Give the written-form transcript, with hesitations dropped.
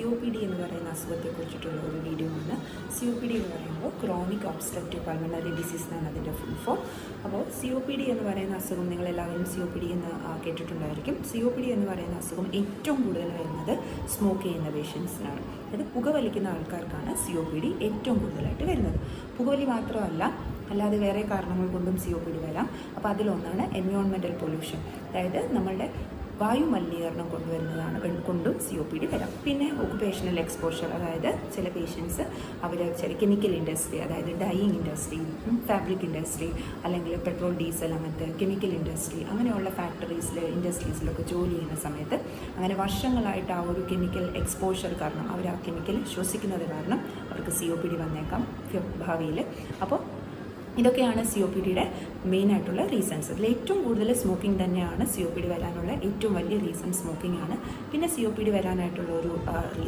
COPD എന്ന് പറയുന്ന അസുഖത്തെക്കുറിച്ചിട്ടുള്ള ഒരു വീഡിയോ ആണ്. COPD എന്ന് പറയുമ്പോൾ ക്രോണിക് ഒബ്സ്ട്രക്റ്റീവ് പൾമണറി ഡിസീസ് എന്നാണ് അതിൻ്റെ ഫുൾ ഫോം. അപ്പോൾ COPD എന്ന് പറയുന്ന അസുഖം നിങ്ങളെല്ലാവരും COPD എന്ന് കേട്ടിട്ടുണ്ടായിരിക്കും. COPD എന്ന് പറയുന്ന അസുഖം ഏറ്റവും കൂടുതൽ വരുന്നത് സ്മോക്ക് ചെയ്യുന്ന പേഷ്യൻസിനാണ്. അതായത് പുകവലിക്കുന്ന ആൾക്കാർക്കാണ് COPD ഏറ്റവും കൂടുതലായിട്ട് വരുന്നത്. പുകവലി മാത്രമല്ല, അല്ലാതെ വേറെ കാരണങ്ങൾ കൊണ്ടും COPD വരാം. അപ്പോൾ അതിലൊന്നാണ് എൻവയോൺമെൻറ്റൽ പൊല്യൂഷൻ, അതായത് നമ്മളുടെ വായു മലിനീകരണം കൊണ്ടും COPD വരാം. പിന്നെ ഒക്കുപേഷണൽ എക്സ്പോഷർ, അതായത് ചില പേഷ്യൻസ് അവർ ചില കെമിക്കൽ ഇൻഡസ്ട്രി, അതായത് ഡൈയിങ് ഇൻഡസ്ട്രി, ഫാബ്രിക് ഇൻഡസ്ട്രി, അല്ലെങ്കിൽ പെട്രോൾ ഡീസൽ അങ്ങനത്തെ കെമിക്കൽ ഇൻഡസ്ട്രി, അങ്ങനെയുള്ള ഇൻഡസ്ട്രീസിലൊക്കെ ജോലി ചെയ്യുന്ന സമയത്ത് അങ്ങനെ വർഷങ്ങളായിട്ട് ആ ഒരു കെമിക്കൽ എക്സ്പോഷർ കാരണം അവർ ആ കെമിക്കൽ ശ്വസിക്കുന്നത് കാരണം അവർക്ക് COPD വന്നേക്കാം ഭാവിയിൽ. അപ്പോൾ ഇതൊക്കെയാണ് COPDയുടെ മെയിനായിട്ടുള്ള റീസൺസ്. അതിൽ ഏറ്റവും കൂടുതൽ സ്മോക്കിംഗ് തന്നെയാണ് COPD വരാനുള്ള ഏറ്റവും വലിയ റീസൺ. സ്മോക്കിംഗ് ആണ്. പിന്നെ COPD വരാനായിട്ടുള്ള ഒരു